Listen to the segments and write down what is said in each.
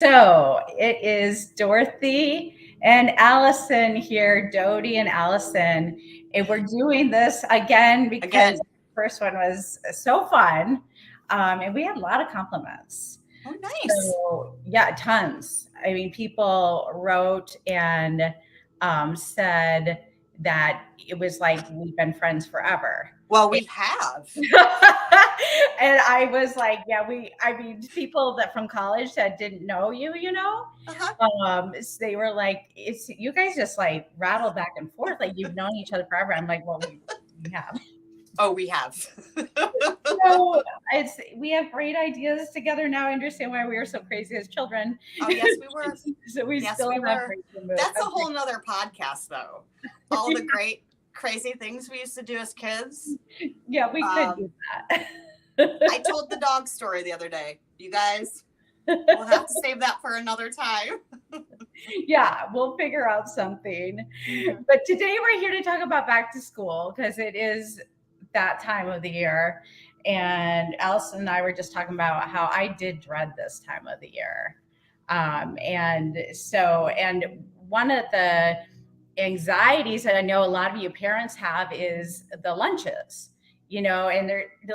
So it is Dorothy and Allison here, Dodie and Allison. And we're doing this again because the first one was so fun. And we had a lot of compliments. Oh, nice. So, yeah, tons. I mean, people wrote and said that it was like we've been friends forever. Well, we have. And I was like, yeah, I mean, people that from college that didn't know you, they were like, it's you guys just like rattle back and forth, like you've known each other forever. I'm like, well, we have. Oh, we have. So we have great ideas together now. I understand why we were so crazy as children. Oh, yes, we were. So we still have great moves. That's a whole nother podcast, though. All the great, crazy things we used to do as kids. Yeah, we could do that. I told the dog story the other day. You guys, we'll have to save that for another time. Yeah, we'll figure out something. But today we're here to talk about back to school because it is that time of the year. And Allison and I were just talking about how I did dread this time of the year. And one of the anxieties that I know a lot of you parents have is the lunches. And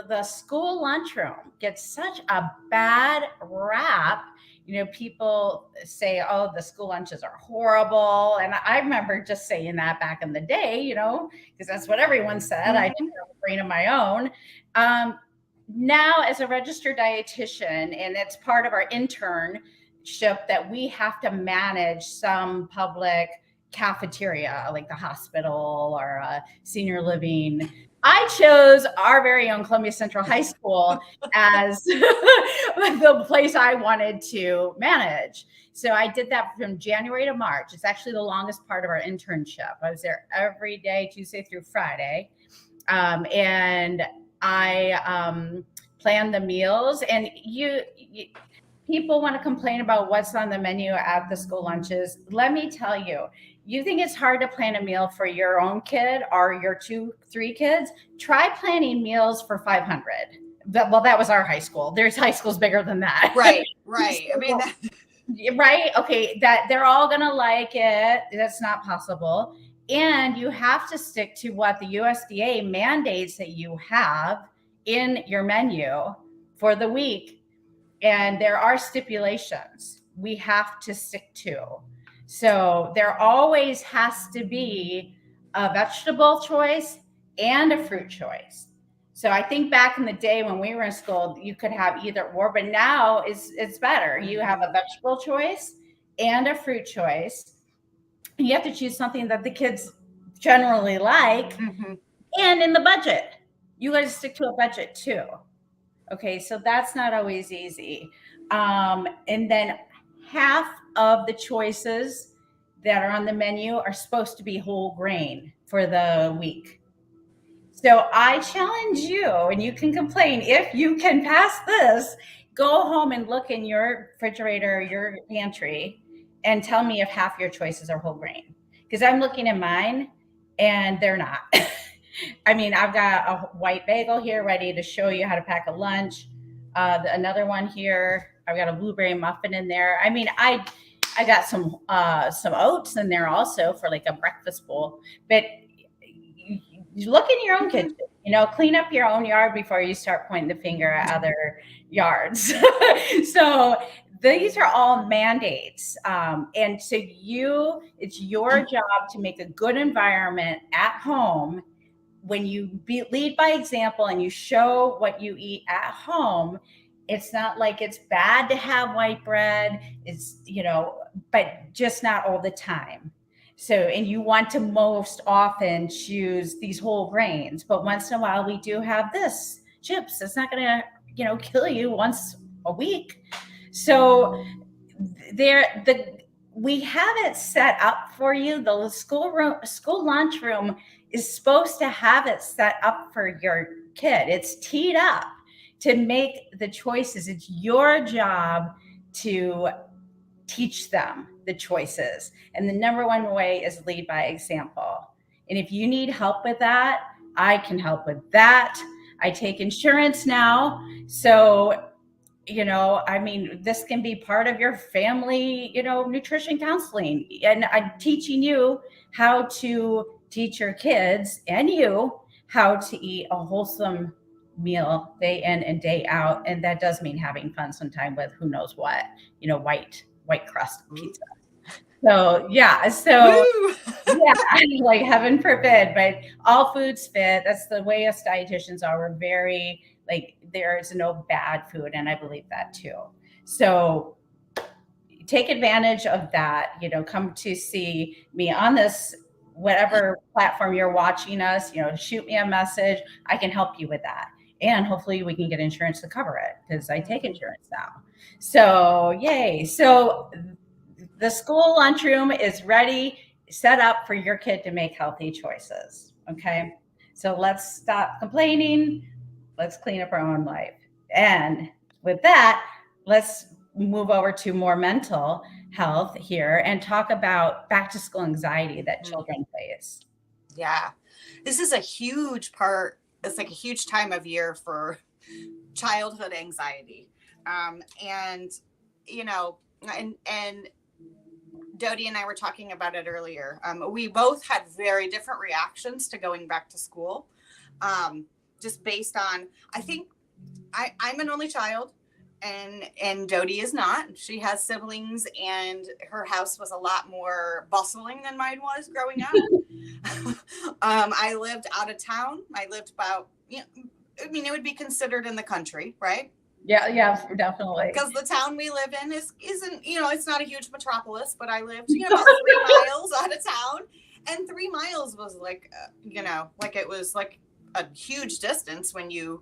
the school lunchroom gets such a bad rap. People say, oh, the school lunches are horrible. And I remember just saying that back in the day, because that's what everyone said. Mm-hmm. I didn't have a brain of my own. Now, as a registered dietitian, and it's part of our internship that we have to manage some public cafeteria, like the hospital or senior living. I chose our very own Columbia Central High School as the place I wanted to manage. So I did that from January to March. It's actually the longest part of our internship. I was there every day, Tuesday through Friday. And I planned the meals. And people want to complain about what's on the menu at the school lunches. Let me tell you, you think it's hard to plan a meal for your own kid or your 2-3 kids? Try planning meals for 500. Well, that was our high school. There's high schools bigger than that. Right. I mean, right. Okay. That they're all going to like it. That's not possible. And you have to stick to what the USDA mandates that you have in your menu for the week. And there are stipulations we have to stick to. So there always has to be a vegetable choice and a fruit choice. So I think back in the day when we were in school, you could have either or, but now it's better. You have a vegetable choice and a fruit choice. You have to choose something that the kids generally like, mm-hmm. and in the budget. You got to stick to a budget too. Okay, so that's not always easy. And then half of the choices that are on the menu are supposed to be whole grain for the week. So I challenge you, and you can complain if you can pass this, go home and look in your refrigerator, your pantry, and tell me if half your choices are whole grain. Because I'm looking at mine and they're not. I mean, I've got a white bagel here ready to show you how to pack a lunch. Another one here. I've got a blueberry muffin in there. I mean, I got some oats in there also for like a breakfast bowl. But you look in your own kitchen, clean up your own yard before you start pointing the finger at other yards. So these are all mandates. And so it's your job to make a good environment at home. When you lead by example and you show what you eat at home, it's not like it's bad to have white bread. It's, but just not all the time. So, and you want to most often choose these whole grains, but once in a while we do have this chips. It's not going to, kill you once a week. So we have it set up for you. The school lunchroom is supposed to have it set up for your kid. It's teed up to make the choices. It's your job to teach them the choices. And the number one way is lead by example. And if you need help with that, I can help with that. I take insurance now. So I mean, this can be part of your family, nutrition counseling. And I'm teaching you how to teach your kids and you how to eat a wholesome meal day in and day out. And that does mean having fun sometime with who knows what, white crust pizza. So yeah, Woo! yeah, like heaven forbid, but all foods fit. That's the way us dietitians are. We're very like there's no bad food, and I believe that too. So take advantage of that. Come to see me on this whatever platform you're watching us. Shoot me a message. I can help you with that, and hopefully we can get insurance to cover it because I take insurance now. So yay! So the school lunchroom is ready, set up for your kid to make healthy choices. Okay. So let's stop complaining. Let's clean up our own life. And with that, let's move over to more mental health here and talk about back to school anxiety that children face. Yeah. This is a huge part. It's like a huge time of year for childhood anxiety. And, and Dodie and I were talking about it earlier. We both had very different reactions to going back to school. Just based on, I think I'm an only child and Dodie is not. She has siblings and her house was a lot more bustling than mine was growing up. I lived out of town. I lived about, it would be considered in the country, right? Yeah, definitely. Because the town we live in isn't, it's not a huge metropolis, but I lived, about 3 miles out of town. And 3 miles was like, like it was like a huge distance when when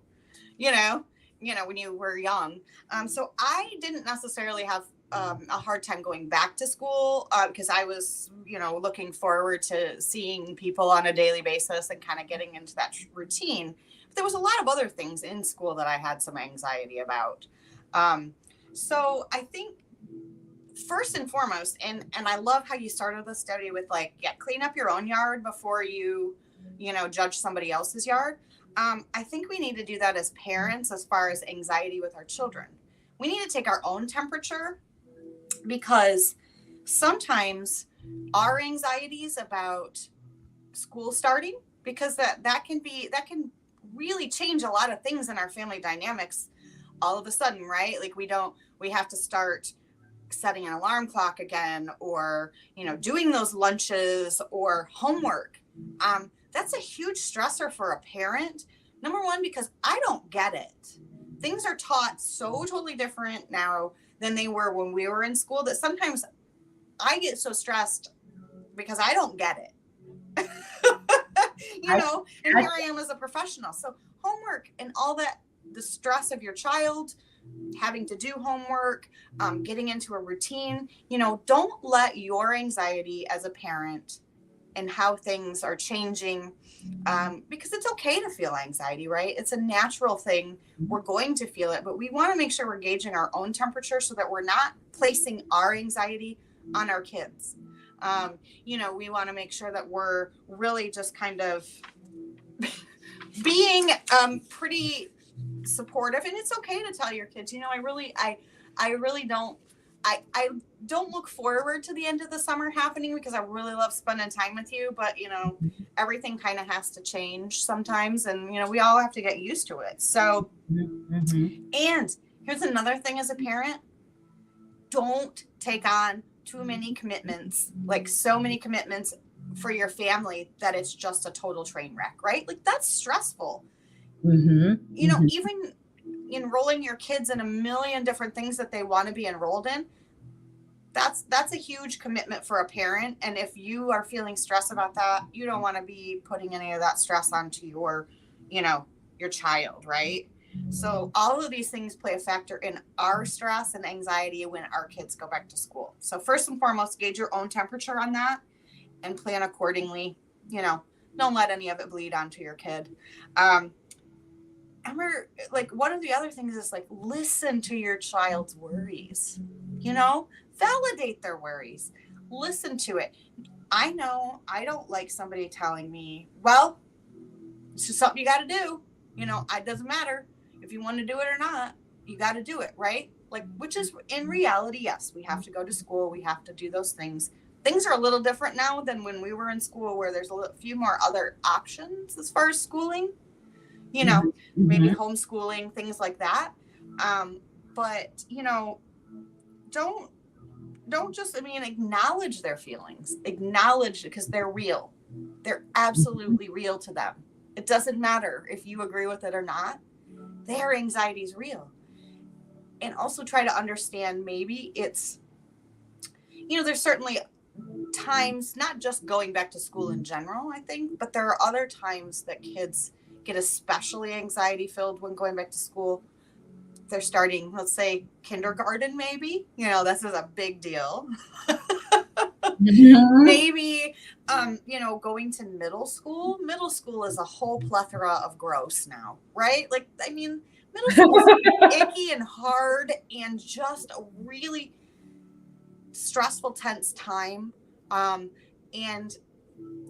you were young. So I didn't necessarily have a hard time going back to school because I was, looking forward to seeing people on a daily basis and kind of getting into that routine. But there was a lot of other things in school that I had some anxiety about. So I think first and foremost, and I love how you started the study with clean up your own yard before you judge somebody else's yard. I think we need to do that as parents as far as anxiety with our children. We need to take our own temperature because sometimes our anxieties about school starting, because that can really change a lot of things in our family dynamics all of a sudden, right? Like we have to start setting an alarm clock again, or, doing those lunches or homework. That's a huge stressor for a parent. Number one, because I don't get it. Things are taught so totally different now than they were when we were in school that sometimes I get so stressed because I don't get it. And here I am as a professional. So homework and all that, the stress of your child, having to do homework, getting into a routine, don't let your anxiety as a parent and how things are changing, because it's okay to feel anxiety, right? It's a natural thing. We're going to feel it, but we want to make sure we're gauging our own temperature so that we're not placing our anxiety on our kids. We want to make sure that we're really just kind of being pretty supportive. And it's okay to tell your kids, I really don't, I don't look forward to the end of the summer happening because I really love spending time with you, but everything kind of has to change sometimes, and we all have to get used to it. So, and here's another thing as a parent: don't take on too many commitments, like so many commitments for your family that it's just a total train wreck, right? Like that's stressful. Even enrolling your kids in a million different things that they want to be enrolled in, that's a huge commitment for a parent. And if you are feeling stressed about that, you don't want to be putting any of that stress onto your child, right? So all of these things play a factor in our stress and anxiety when our kids go back to school. So first and foremost, gauge your own temperature on that and plan accordingly. Don't let any of it bleed onto your kid. One of the other things is listen to your child's worries, validate their worries, listen to it. I know I don't like somebody telling me, well, it's just something you got to do. It doesn't matter if you want to do it or not. you got to do it, right? Like, which is in reality, yes, we have to go to school. We have to do those things. Things are a little different now than when we were in school, where there's a few more other options as far as schooling, you know, Mm-hmm. maybe homeschooling, things like that. But, you know, don't just, I mean, acknowledge their feelings, acknowledge, because they're real. They're absolutely real to them. It doesn't matter if you agree with it or not. Their anxiety is real. And also try to understand, maybe it's, you know, there's certainly times, not just going back to school in general, I think, but there are other times that kids get especially anxiety filled when going back to school. They're starting, let's say, kindergarten, maybe, you know, this is a big deal. Mm-hmm. Maybe, you know, going to middle school is a whole plethora of gross now, right? Like, I mean, middle school is icky and hard and just a really stressful, tense time. And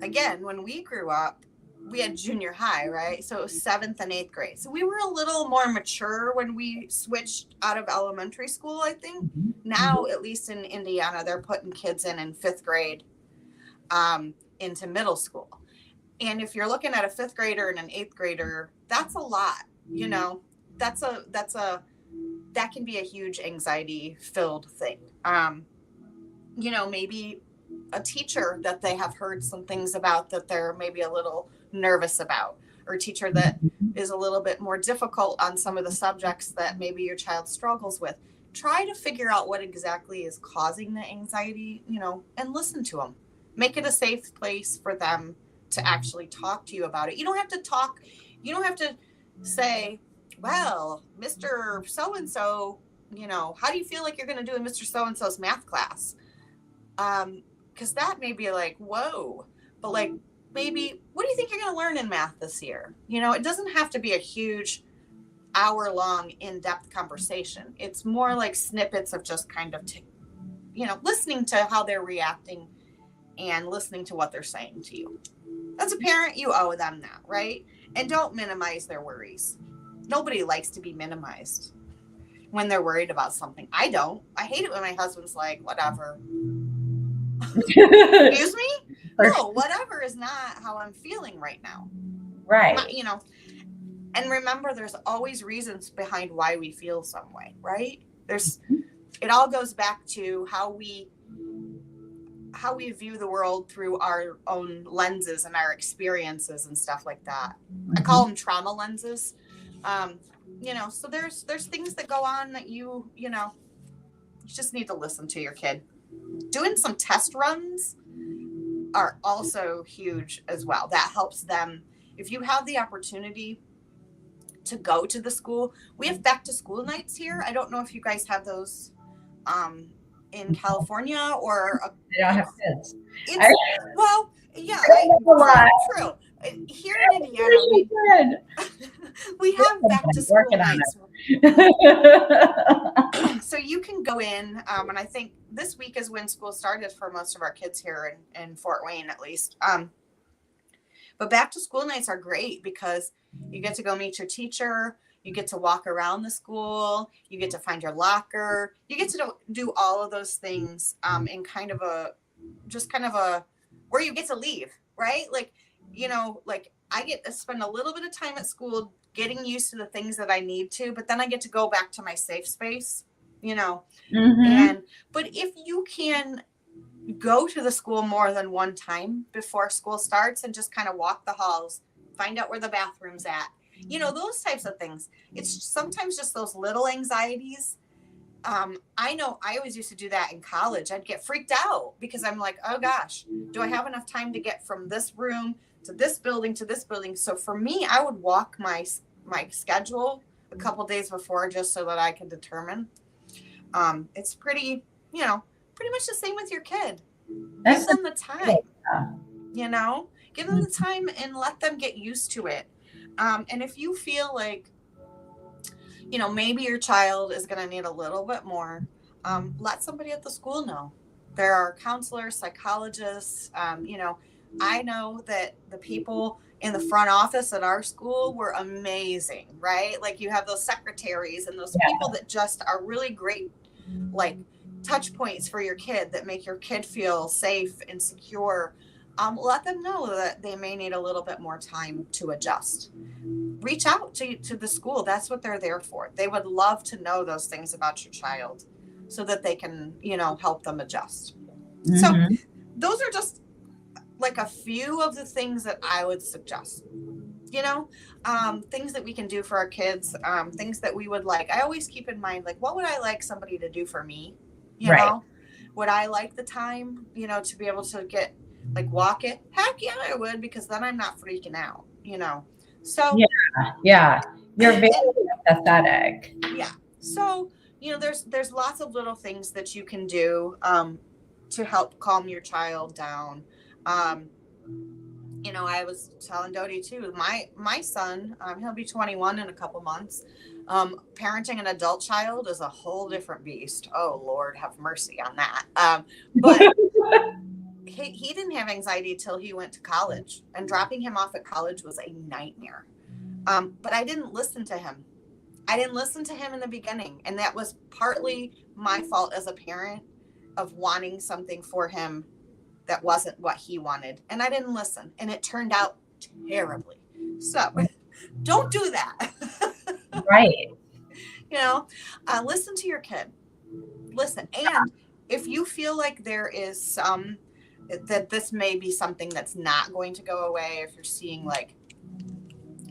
again, when we grew up, we had junior high, right? So it was 7th and 8th grade. So we were a little more mature when we switched out of elementary school, I think. Now, at least in Indiana, they're putting kids in 5th grade into middle school. And if you're looking at a 5th grader and an 8th grader, that's a lot, you know, that can be a huge anxiety filled thing. You know, maybe a teacher that they have heard some things about that they're maybe a little nervous about, or a teacher that is a little bit more difficult on some of the subjects that maybe your child struggles with. Try to figure out what exactly is causing the anxiety, you know, and listen to them. Make it a safe place for them to actually talk to you about it. You don't have to talk. You don't have to say, well, Mr. So-and-so, you know, how do you feel like you're going to do in Mr. So-and-so's math class? Because that may be like, whoa, but like, maybe, what do you think you're going to learn in math this year? You know, it doesn't have to be a huge hour-long in-depth conversation. It's more like snippets of just kind of, you know, listening to how they're reacting and listening to what they're saying to you. As a parent, you owe them that, right? And don't minimize their worries. Nobody likes to be minimized when they're worried about something. I don't. I hate it when my husband's like, whatever. Excuse me? No, whatever is not how I'm feeling right now. Right. You know, and remember, there's always reasons behind why we feel some way, right? It all goes back to how we view the world through our own lenses and our experiences and stuff like that. I call them trauma lenses. You know, so there's things that go on that you know, you just need to listen to your kid. Doing some test runs are also huge as well. That helps them. If you have the opportunity to go to the school, we have back to school nights here. I don't know if you guys have those in California or They don't have kids. Well, yeah, true. Here in Indiana, we have back to school nights. So you can go in, and I think this week is when school started for most of our kids here in Fort Wayne, at least. But back to school nights are great because you get to go meet your teacher. You get to walk around the school. You get to find your locker. You get to do all of those things in kind of a where you get to leave, right? Like, you know, like I get to spend a little bit of time at school getting used to the things that I need to, but then I get to go back to my safe space, you know. But if you can go to the school more than one time before school starts and just kind of walk the halls, find out where the bathroom's at, you know, those types of things. It's sometimes just those little anxieties. I know I always used to do that in college. I'd get freaked out because I'm like, oh gosh, do I have enough time to get from this room to this building to this building? So for me, I would walk my schedule a couple days before just so that I could determine. It's pretty, you know, pretty much the same with your kid. Give them the time, you know, give them the time and let them get used to it. And if you feel like, you know, maybe your child is going to need a little bit more, let somebody at the school know. There are counselors, psychologists, you know, I know that the people in the front office at our school were amazing, right? Like you have those secretaries and those people that just are really great, like touch points for your kid that make your kid feel safe and secure. Let them know that they may need a little bit more time to adjust. Reach out to the school. That's what they're there for. They would love to know those things about your child so that they can, help them adjust. So those are just like a few of the things that I would suggest, things that we can do for our kids, things that we would like. I always keep in mind, like, what would I like somebody to do for me? You know, would I like the time, to be able to get, like, walk it? Heck yeah, I would, because then I'm not freaking out, So yeah, you're very empathetic. Yeah. So, there's lots of little things that you can do to help calm your child down. I was telling Dodie too, my son, he'll be 21 in a couple months. Parenting an adult child is a whole different beast. Oh, Lord, have mercy on that. But he didn't have anxiety till he went to college, and dropping him off at college was a nightmare. But I didn't listen to him. I didn't listen to him in the beginning. And that was partly my fault as a parent of wanting something for him that wasn't what he wanted. And I didn't listen. And it turned out terribly. So don't do that. Right. Listen to your kid. Listen. And if you feel like there is that this may be something that's not going to go away, if you're seeing like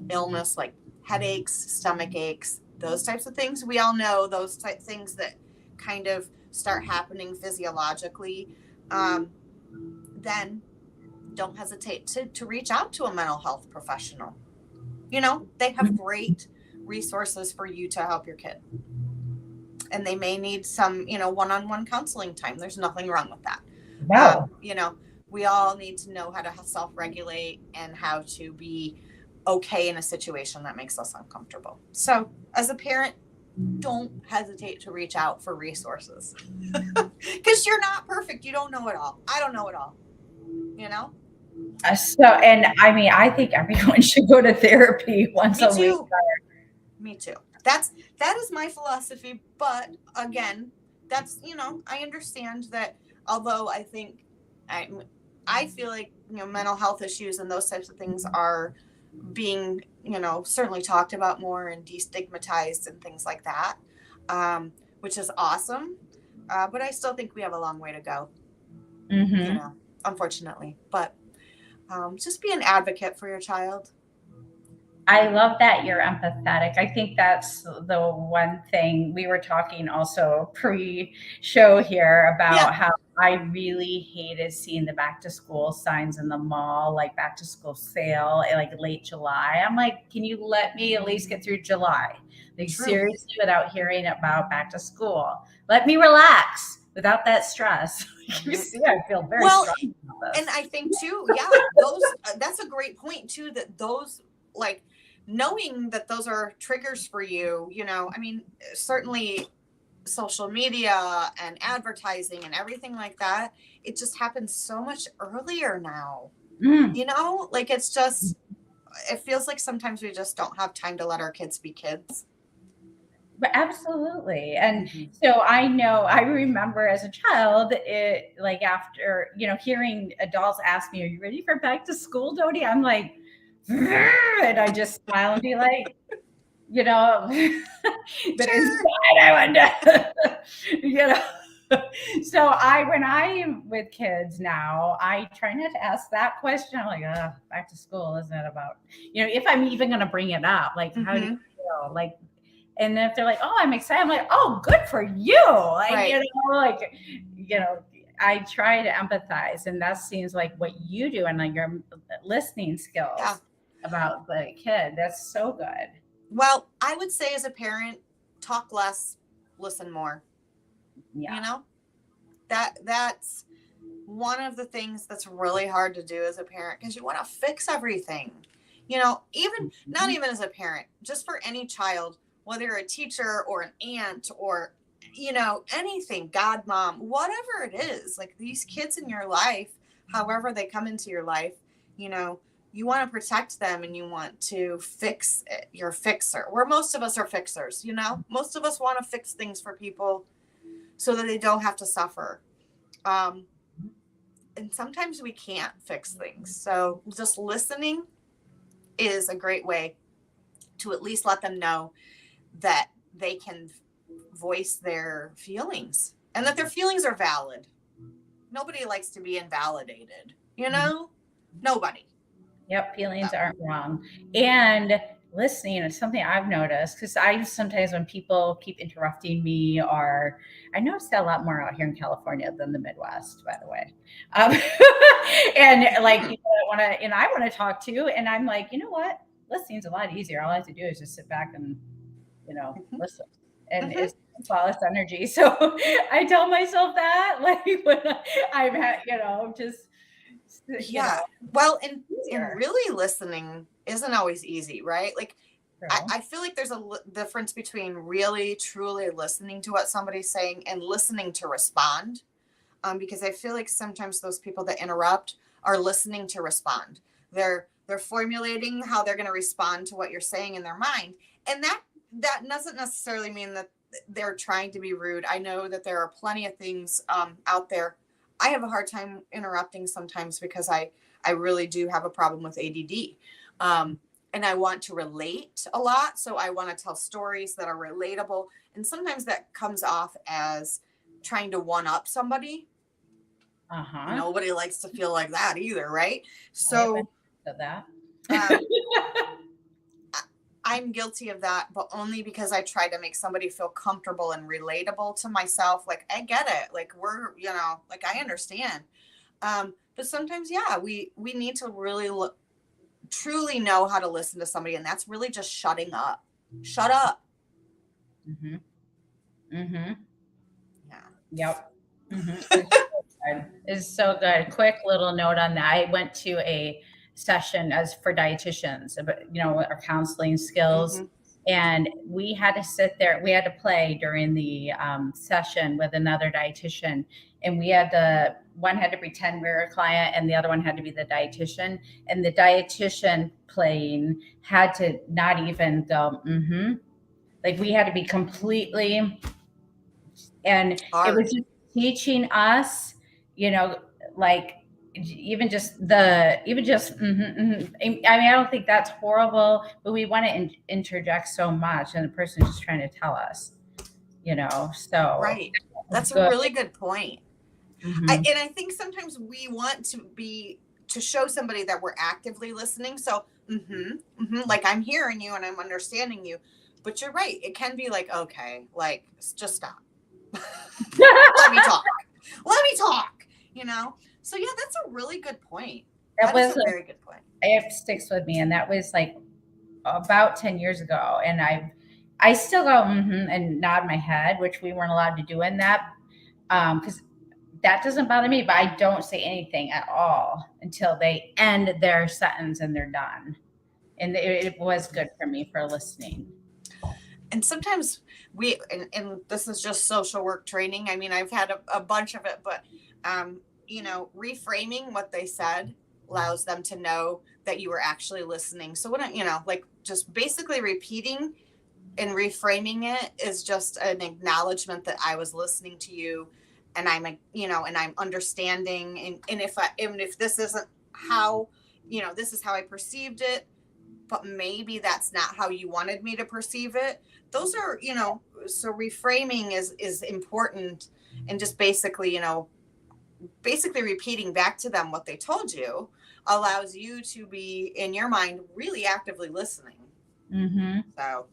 illness, like headaches, stomach aches, those types of things, we all know those things that kind of start happening physiologically, then don't hesitate to reach out to a mental health professional. They have great resources for you to help your kid. And they may need some, one-on-one counseling time. There's nothing wrong with that. No. We all need to know how to self-regulate and how to be okay in a situation that makes us uncomfortable. So as a parent, don't hesitate to reach out for resources because you're not perfect. You don't know it all. I don't know it all, So, and I mean, I think everyone should go to therapy once a week. Me too. That is my philosophy. But again, that's, I understand that, although I think I feel like, mental health issues and those types of things are being, certainly talked about more and destigmatized and things like that, which is awesome. But I still think we have a long way to go, unfortunately. But just be an advocate for your child. I love that you're empathetic. I think that's the one thing we were talking also pre-show here about how I really hated seeing the back to school signs in the mall, like back to school sale, like late July. I'm like, can you let me at least get through July? Like seriously, without hearing about back to school, let me relax without that stress. You see, I feel very strong about this. And I think too, that's a great point too, that those, like, knowing that those are triggers for you, I mean, certainly social media and advertising and everything like that, it just happens so much earlier now. Like it's just, it feels like sometimes we just don't have time to let our kids be kids. But absolutely. And so I remember as a child, it like after, hearing adults ask me, are you ready for back to school, Dodie? I'm like, and I just smile and be like, but inside I wonder, So when I am with kids now, I try not to ask that question. I'm like, back to school, isn't it about, if I'm even going to bring it up, like, how do you feel? Like, and if they're like, oh, I'm excited, I'm like, oh, good for you. Like, I try to empathize, and that seems like what you do and like your listening skills about the kid. That's so good. Well, I would say as a parent, talk less, listen more. That's one of the things that's really hard to do as a parent, because you want to fix everything, even not even as a parent, just for any child, whether you're a teacher or an aunt or, anything, godmom, whatever it is, like these kids in your life, however they come into your life, you want to protect them and you want to fix it. You're a fixer, where most of us are fixers, you know? Most of us want to fix things for people so that they don't have to suffer. And sometimes we can't fix things. So just listening is a great way to at least let them know that they can voice their feelings and that their feelings are valid. Nobody likes to be invalidated, you know? Nobody. Yep, feelings aren't wrong. And listening is something I've noticed, because I sometimes, when people keep interrupting me, or I notice that a lot more out here in California than the Midwest, by the way. And like people that I want to talk to, and I'm like, you know what? Listening's a lot easier. All I have to do is just sit back and, listen. And it's flawless energy. So I tell myself that, like, when I've had, just, well, and really listening isn't always easy, right? Like, I feel like there's a difference between really truly listening to what somebody's saying and listening to respond, because I feel like sometimes those people that interrupt are listening to respond. They're formulating how they're going to respond to what you're saying in their mind, and that doesn't necessarily mean that they're trying to be rude. I know that there are plenty of things out there. I have a hard time interrupting sometimes because I really do have a problem with ADD. And I want to relate a lot. So I want to tell stories that are relatable. And sometimes that comes off as trying to one up somebody. Nobody likes to feel like that either, right? So that. I'm guilty of that, but only because I try to make somebody feel comfortable and relatable to myself. Like, I get it. Like, we're, like, I understand. But sometimes, we need to really truly know how to listen to somebody. And that's really just shutting up. Shut up. Yeah. Yep. It's so good. Quick little note on that. I went to a session as for dietitians, our counseling skills. And we had to sit there. We had to play during the session with another dietitian, and one had to pretend we were a client, and the other one had to be the dietitian. And the dietitian playing had to not even go, like, we had to be completely, and it was just teaching us, like, I mean, I don't think that's horrible, but we want to interject so much, and the person's just trying to tell us, so. Right. That's a really good point. And I think sometimes we want to show somebody that we're actively listening. So, like, I'm hearing you and I'm understanding you, but you're right. It can be like, okay, like, just stop. Let me talk. So that's a really good point. That was a very good point. It sticks with me. And that was like about 10 years ago. And I still go, and nod my head, which we weren't allowed to do in that. Because that doesn't bother me, but I don't say anything at all until they end their sentence and they're done. And it was good for me for listening. And sometimes and this is just social work training. I mean, I've had a bunch of it, but, reframing what they said allows them to know that you were actually listening. So when like, just basically repeating and reframing it is just an acknowledgement that I was listening to you, and I'm, and I'm understanding. And if this isn't how, this is how I perceived it, but maybe that's not how you wanted me to perceive it. Those are, so reframing is important, and just basically repeating back to them what they told you allows you to be, in your mind, really actively listening. So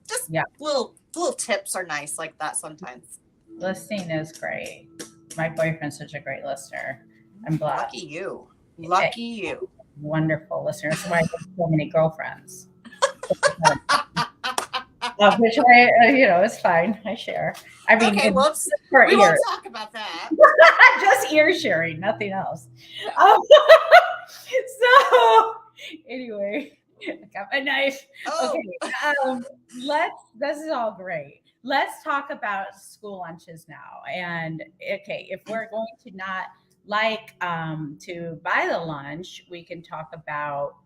just little tips are nice like that sometimes. Listening is great. My boyfriend's such a great listener. I'm blessed. Lucky you. Wonderful listener. That's why I have so many girlfriends. Which it's fine. I share. I mean, okay, whoops. We won't talk about that. Just ear sharing, nothing else. So anyway, I got my knife. Okay. This is all great. Let's talk about school lunches now. And okay, if we're going to not like to buy the lunch, we can talk about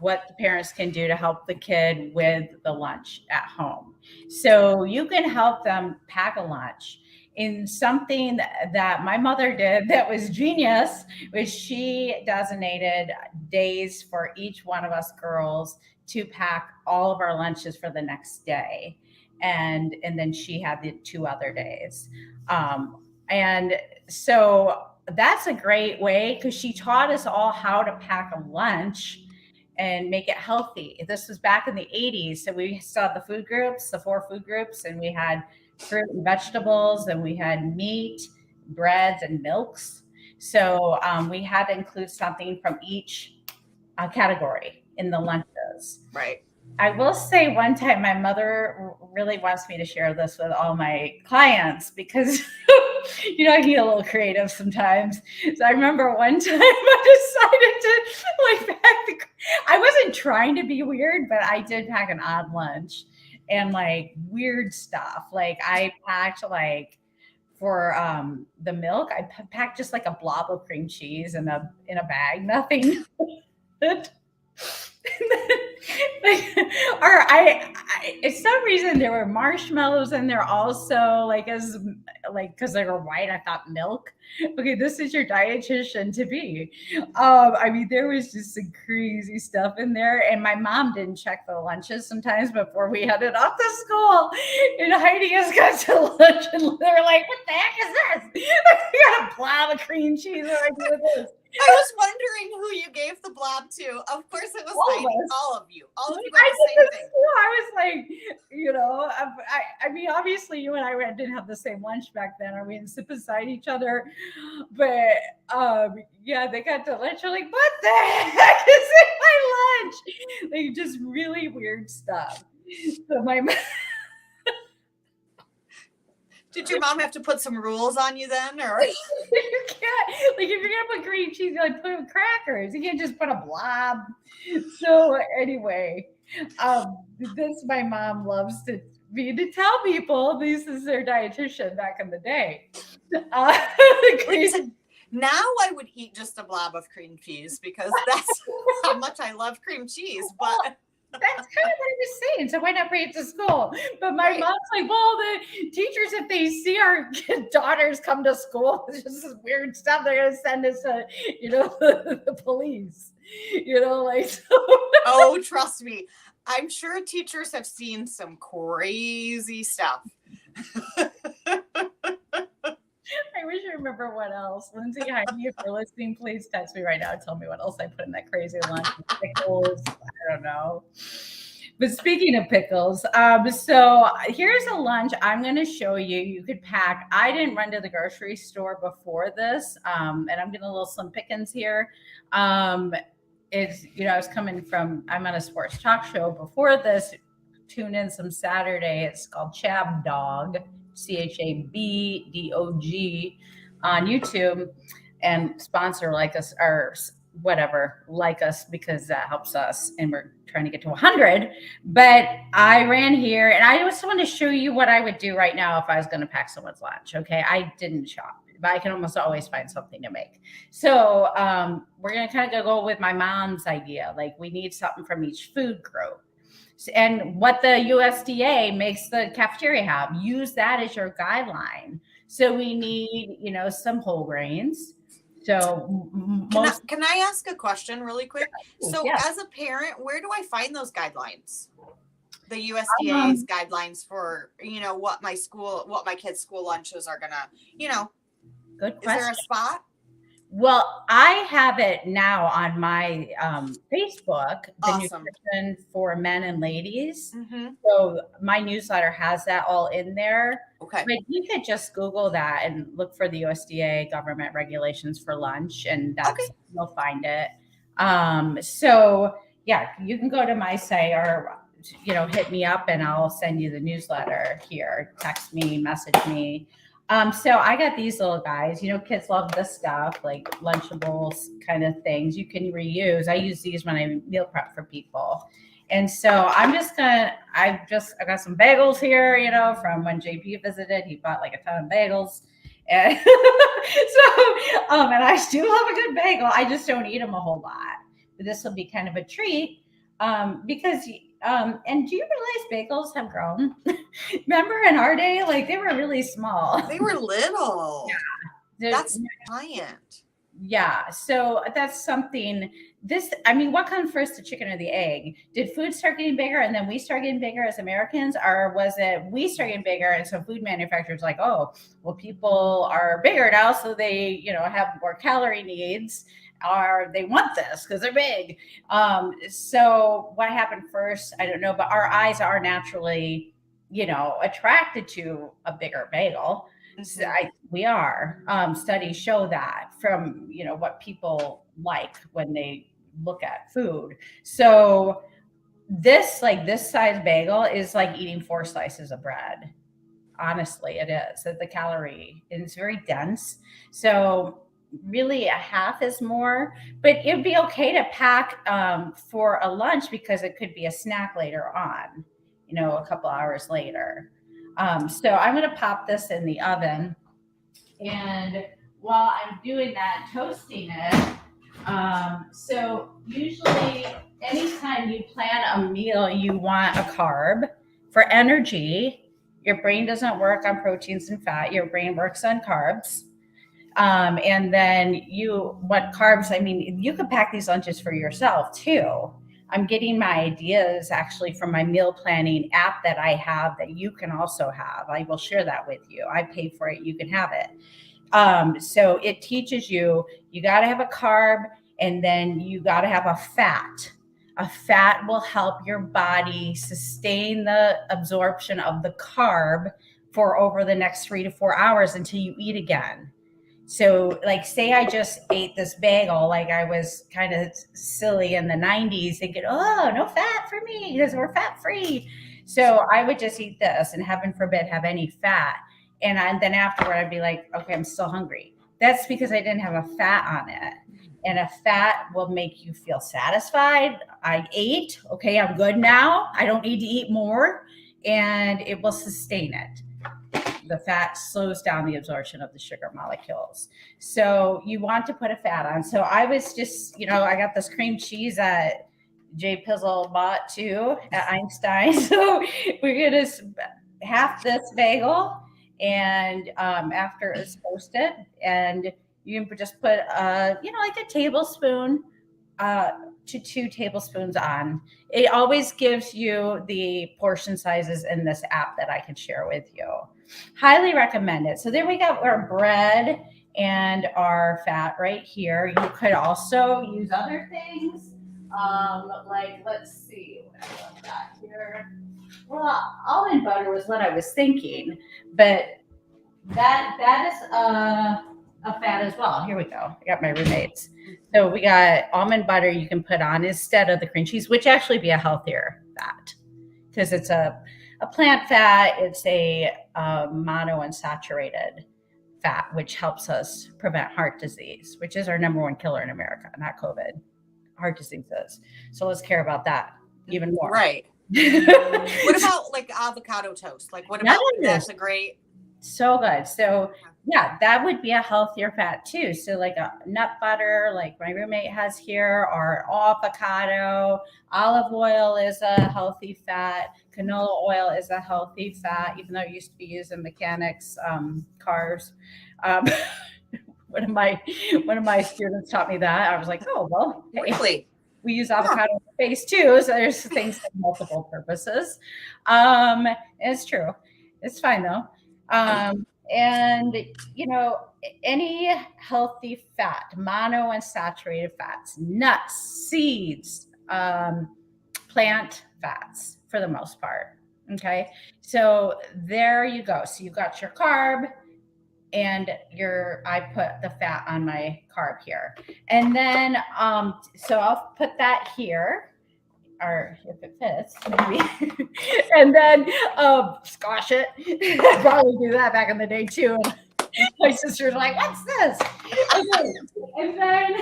what the parents can do to help the kid with the lunch at home. So you can help them pack a lunch. In something that my mother did that was genius, was she designated days for each one of us girls to pack all of our lunches for the next day. And then she had the 2 other days. And so that's a great way, because she taught us all how to pack a lunch and make it healthy. This was back in the 80s. So we still had the food groups, the 4 food groups, and we had fruit and vegetables, and we had meat, breads, and milks. So we had to include something from each category in the lunches. Right. I will say, one time my mother really wants me to share this with all my clients, because I get a little creative sometimes. So I remember one time I decided to I wasn't trying to be weird, but I did pack an odd lunch and weird stuff. Like I packed for the milk, I packed just a blob of cream cheese in a bag, nothing. Or for some reason there were marshmallows in there also, because they were white. I thought milk. Okay, this is your dietitian to be. There was just some crazy stuff in there, and my mom didn't check the lunches sometimes before we headed off to school. And Heidi has got to lunch, and they're like, "What the heck is this? I got a blob of cream cheese. What do I do with this?" I was wondering who you gave the blob to. Of course, it was Heidi. All of you. All of you got the same thing. I was like, obviously you and I didn't have the same lunch back then, or we didn't sit beside each other. But yeah, they got to lunch. You're like, what the heck is in my lunch? Just really weird stuff. So my Did your mom have to put some rules on you then, or you can't? If you're gonna put cream cheese, you put crackers. You can't just put a blob. So anyway, this my mom loves to tell people this is their dietitian back in the day. Now I would eat just a blob of cream cheese, because that's how much I love cream cheese. But that's kind of what I was saying. So why not bring it to school? But my mom's like, well, the teachers, if they see our daughters come to school, it's just this weird stuff, they're going to send us to, the police, So. Oh, trust me. I'm sure teachers have seen some crazy stuff. I wish I remember what else. Lindsay, Heidi, if you're listening, please text me right now and tell me what else I put in that crazy lunch. Pickles, I don't know. But speaking of pickles, so here's a lunch I'm going to show you. You could pack. I didn't run to the grocery store before this, and I'm getting a little slim pickings here. It's, I was I'm on a sports talk show before this. Tune in some Saturday. It's called Chab Dog. CHABDOG on YouTube, and sponsor us, or whatever, us, because that helps us, and we're trying to get to 100. But I ran here, and I just want to show you what I would do right now if I was going to pack someone's lunch. Okay, I didn't shop, but I can almost always find something to make. So we're going to kind of go with my mom's idea. We need something from each food group. And what the USDA makes the cafeteria have, use that as your guideline. So we need, some whole grains. So can I ask a question really quick? So as a parent, where do I find those guidelines? The USDA's guidelines for, what my kids' school lunches are gonna, Good question. Is there a spot? Well, I have it now on my Facebook, the Nutrition for Men and Ladies. Mm-hmm. So my newsletter has that all in there. Okay. But you could just Google that and look for the USDA government regulations for lunch, and you'll find it. So yeah, you can go to my site, or hit me up, and I'll send you the newsletter here. Text me, message me. So I got these little guys, kids love this stuff, like Lunchables kind of things you can reuse. I use these when I meal prep for people. And so I got some bagels here, from when JP visited. He bought a ton of bagels. And and I do love a good bagel. I just don't eat them a whole lot. But this will be kind of a treat. Because and do you realize bagels have grown? Remember in our day, like they were really small. They were little. Yeah. That's giant. Yeah. So that's something I mean, what comes first, the chicken or the egg? Did food start getting bigger and then we start getting bigger as Americans? Or was it we start getting bigger and so food manufacturers like, oh, well, people are bigger now, so they, have more calorie needs, or they want this because they're big. So what happened first? I don't know, but our eyes are naturally, attracted to a bigger bagel. So we are. Studies show that from what people like when they look at food. So this size bagel is like eating 4 slices of bread. Honestly, it is. The calorie is very dense. So really a half is more, but it'd be okay to pack for a lunch because it could be a snack later on, a couple hours later. So I'm going to pop this in the oven. And while I'm doing that, toasting it, so usually anytime you plan a meal, you want a carb for energy. Your brain doesn't work on proteins and fat. Your brain works on carbs. And then what carbs, I mean, you could pack these lunches for yourself too. I'm getting my ideas actually from my meal planning app that I have that you can also have. I will share that with you. I pay for it. You can have it. So it teaches you got to have a carb and then you got to have a fat. A fat will help your body sustain the absorption of the carb for over the next 3 to 4 hours until you eat again. So like, say I just ate this bagel, like I was kind of silly in the 90s thinking, oh, no fat for me because we're fat free. So I would just eat this and heaven forbid have any fat. And then afterward, I'd be like, okay, I'm still hungry. That's because I didn't have a fat on it. And a fat will make you feel satisfied. I ate. Okay, I'm good now. I don't need to eat more. And it will sustain it. The fat slows down the absorption of the sugar molecules. So you want to put a fat on. So I was just, I got this cream cheese that Jay Pizzle bought too at Einstein. So we're going to half this bagel. And after it's toasted, and you can just put, like a tablespoon to 2 tablespoons on. It always gives you the portion sizes in this app that I can share with you. Highly recommend it. So there we got our bread and our fat right here. You could also use other things, like, let's see what I've got here. Well, almond butter was what I was thinking, but that is a fat as well. Here we go. I got my roommates. So we got almond butter you can put on instead of the cream cheese, which actually be a healthier fat because it's a plant fat. It's a monounsaturated fat, which helps us prevent heart disease, which is our number 1 killer in America, not COVID. Heart diseases. So let's care about that even more. Right. What about like avocado toast? Like what about that's a great. So good. So yeah, that would be a healthier fat too. So like a nut butter, like my roommate has here, or avocado. Olive oil is a healthy fat. Canola oil is a healthy fat, even though it used to be used in mechanics cars. One of my students taught me that. I was like, oh well, hey, really? We use avocado in the face too. So there's things for multiple purposes. It's true. It's fine though. And any healthy fat, monounsaturated fats, nuts, seeds, plant fats for the most part. Okay. So there you go. So you got your carb and I put the fat on my carb here. And then, so I'll put that here, or if it fits, maybe. And then squash it. I'd probably do that back in the day too. And my sister's like, "What's this?" Okay. And then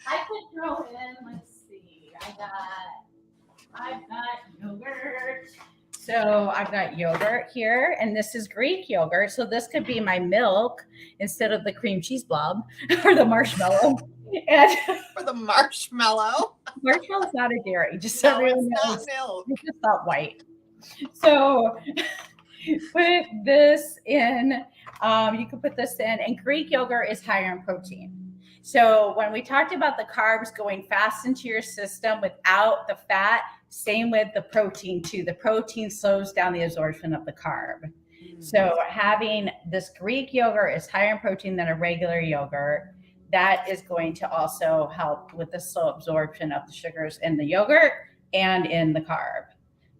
I could throw in. Let's see. I've got yogurt. So I've got yogurt here, and this is Greek yogurt. So this could be my milk instead of the cream cheese blob or the marshmallow. And For the marshmallow. marshmallow's not a dairy, just so No, everyone it's knows. not milk. It's just not white. So put this in. You can put this in, and Greek yogurt is higher in protein. So when we talked about the carbs going fast into your system without the fat, same with the protein too. The protein slows down the absorption of the carb. So having this Greek yogurt is higher in protein than a regular yogurt. That is going to also help with the slow absorption of the sugars in the yogurt and in the carb.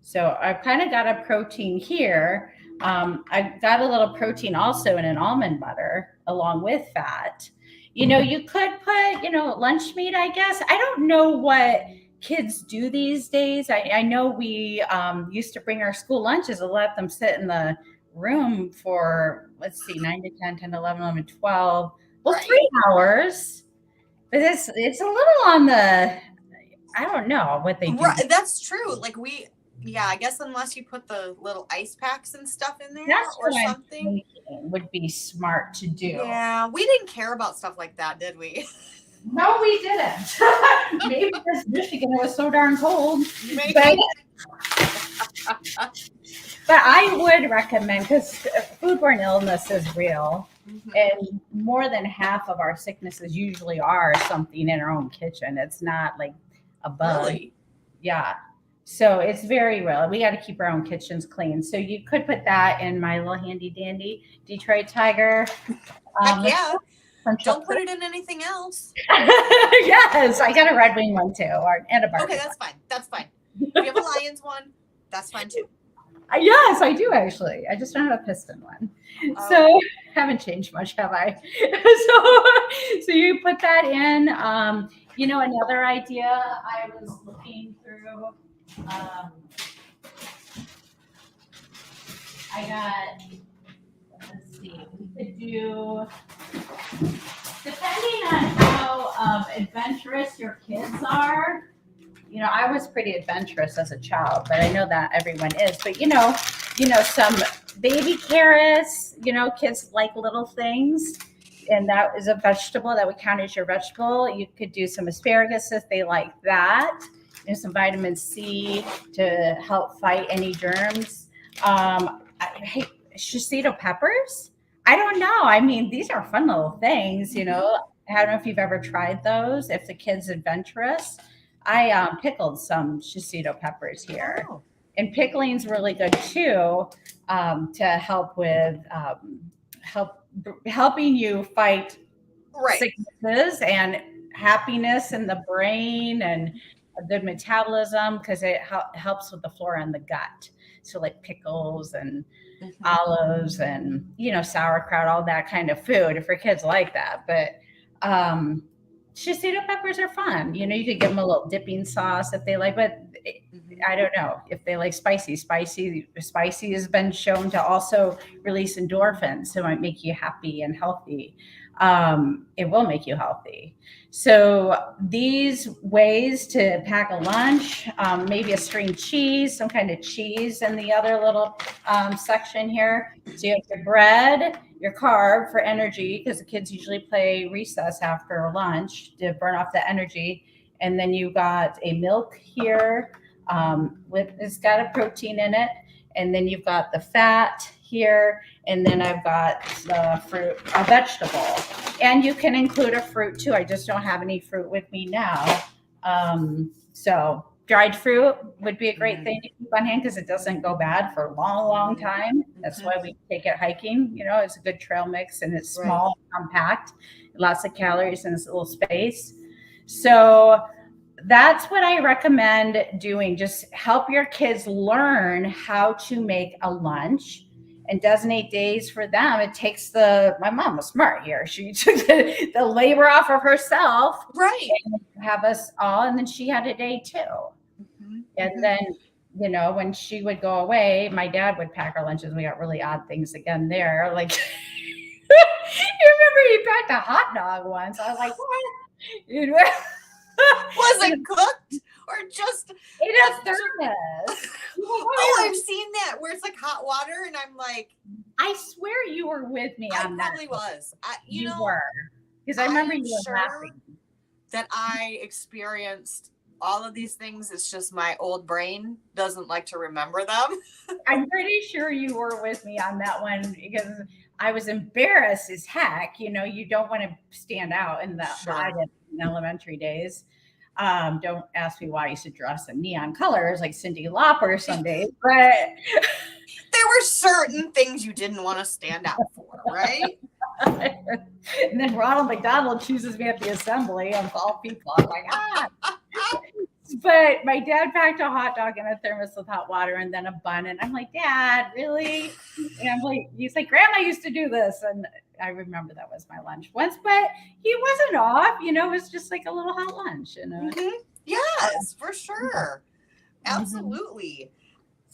So I've kind of got a protein here. I've got a little protein also in an almond butter along with fat. You could put, lunch meat, I guess. I don't know what kids do these days. I know we used to bring our school lunches and let them sit in the room for, let's see, 9 to 10, 10 to 11, 11 to 12. Well, Right. 3 hours. But it's a little on the, I don't know what they do. Right, that's true. Like I guess unless you put the little ice packs and stuff in there That's or what something. I'm thinking would be smart to do. Yeah, we didn't care about stuff like that, did we? No, we didn't. Maybe because Michigan was so darn cold. Maybe. But I would recommend, because foodborne illness is real, and more than half of our sicknesses usually are something in our own kitchen. It's not like a bug. Really? Yeah. So it's very real. We got to keep our own kitchens clean. So you could put that in my little handy dandy Detroit Tiger. Heck yeah. Don't put it in anything else. Yes, I got a Red Wing one too, and a bar. Okay, that's fine. That's fine. If you have a Lions one, that's fine too. Yes, I do actually. I just don't have a piston one. So haven't changed much, have I? So you put that in. Another idea I was looking through. Let's see, we could do, depending on how adventurous your kids are. I was pretty adventurous as a child, but I know that everyone is. But some baby carrots. Kids like little things, and that is a vegetable that would count as your vegetable. You could do some asparagus if they like that. Some vitamin C to help fight any germs. Shishito peppers. I don't know. I mean, these are fun little things. I don't know if you've ever tried those. If the kid's adventurous. I pickled some shishito peppers here. Oh. And pickling's really good too, to help with helping you fight sicknesses and happiness in the brain and a good metabolism, because it helps with the flora in the gut. So like pickles and olives and sauerkraut, all that kind of food if your kids like that. But shishito peppers are fun. You could give them a little dipping sauce if they like, but I don't know if they like spicy. Spicy has been shown to also release endorphins, so it might make you happy and healthy. It will make you healthy. So these ways to pack a lunch, maybe a string cheese, some kind of cheese in the other little section here. So you have your bread, your carb for energy, because the kids usually play recess after lunch to burn off the energy. And then you got a milk here it's got a protein in it. And then you've got the fat here. And then I've got the fruit, a vegetable. And you can include a fruit too. I just don't have any fruit with me now. So dried fruit would be a great thing to keep on hand because it doesn't go bad for a long, long time. That's why we take it hiking. It's a good trail mix and it's small, compact, lots of calories in this little space. So that's what I recommend doing. Just help your kids learn how to make a lunch and designate days for them. It takes my mom was smart here. She took the labor off of herself. Right. And have us all. And then she had a day too. And then, when she would go away, my dad would pack our lunches. We got really odd things again there. Like, you remember he packed a hot dog once. I was like, what? Was it cooked or just in a thermos? I've seen that where it's like hot water, and I'm like, I swear you were with me on that. I probably was. You were, because I remember you were laughing. that I experienced all of these things. It's just my old brain doesn't like to remember them. I'm pretty sure you were with me on that one because I was embarrassed as heck. You don't want to stand out in the I Sure. did in elementary days. Don't ask me why I used to dress in neon colors like Cyndi Lauper some days, but There were certain things you didn't want to stand out for, right? and then Ronald McDonald chooses me at the assembly of all people. I'm like, ah. But my dad packed a hot dog in a thermos with hot water and then a bun. And I'm like, Dad, really? And I'm like, he's like, Grandma used to do this. And I remember that was my lunch once, but he wasn't off. It was just like a little hot lunch. Mm-hmm. Yes, for sure. Mm-hmm. Absolutely.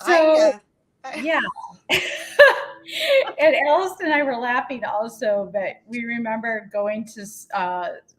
So, yeah. And Allison and I were laughing also, but we remember going to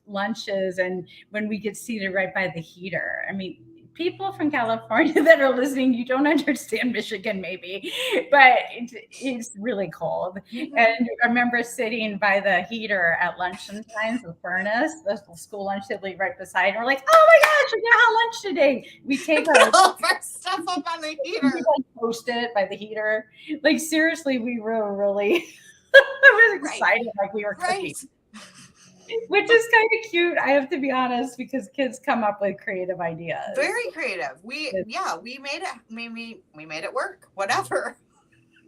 lunches and when we get seated right by the heater. I mean, people from California that are listening, you don't understand Michigan maybe, but it's really cold. Mm-hmm. And I remember sitting by the heater at lunch sometimes, the furnace, the school lunch table right beside, and we're like, oh my gosh, we're gonna have lunch today. We take all of our stuff up on the heater. We toast it by the heater. Like seriously, we were really I was excited, like we were cooking. Which is kind of cute, I have to be honest, because kids come up with creative ideas. Very creative. We made it. We made it work. Whatever.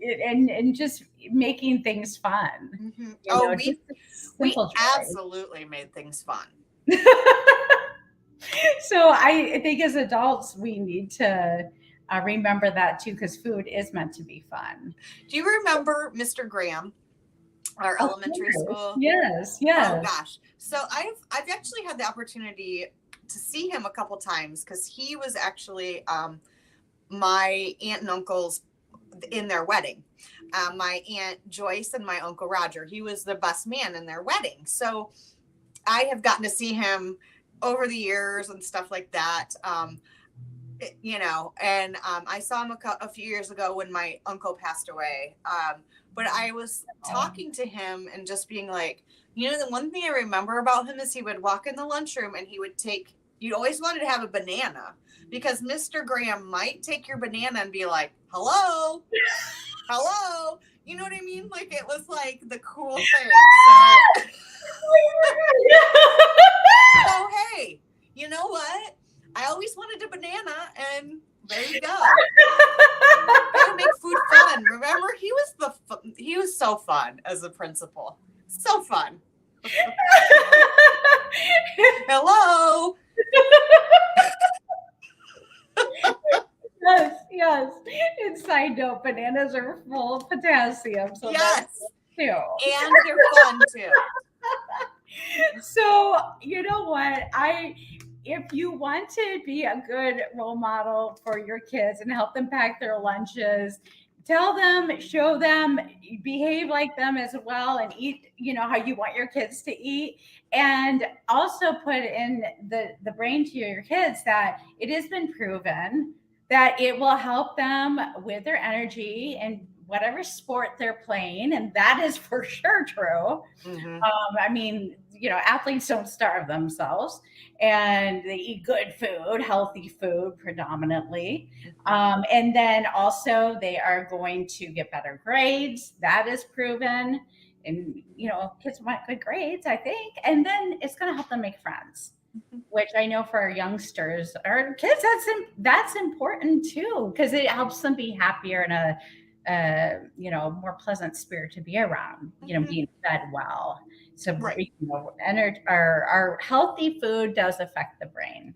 And just making things fun. Mm-hmm. We absolutely made things fun. So I think as adults we need to remember that too, because food is meant to be fun. Do you remember Mr. Graham? Our elementary school. Yes. Oh gosh. So I've actually had the opportunity to see him a couple times because he was actually my aunt and uncle's in their wedding. My Aunt Joyce and my Uncle Roger. He was the best man in their wedding. So I have gotten to see him over the years and stuff like that. And I saw him a few years ago when my uncle passed away. But I was talking to him and just being like, the one thing I remember about him is he would walk in the lunchroom and you always wanted to have a banana because Mr. Graham might take your banana and be like, hello, hello. You know what I mean? Like it was like the cool thing. So hey, you know what? I always wanted a banana and there you go. Gotta make food fun. Remember, he was so fun as a principal. So fun. Hello. Yes. And side note, bananas are full of potassium. So yes. Too. And they're fun too. So you know what? If you want to be a good role model for your kids and help them pack their lunches, tell them, show them, behave like them as well, and eat, how you want your kids to eat. And also put in the brain to your kids that it has been proven that it will help them with their energy and whatever sport they're playing. And that is for sure true. Mm-hmm. Athletes don't starve themselves and they eat good food, healthy food predominantly. And then also they are going to get better grades. That is proven. And, kids want good grades, I think. And then it's going to help them make friends, which I know for our youngsters, our kids, that's important too, because it helps them be happier and more pleasant spirit to be around, being fed well. So, right. Our healthy food does affect the brain.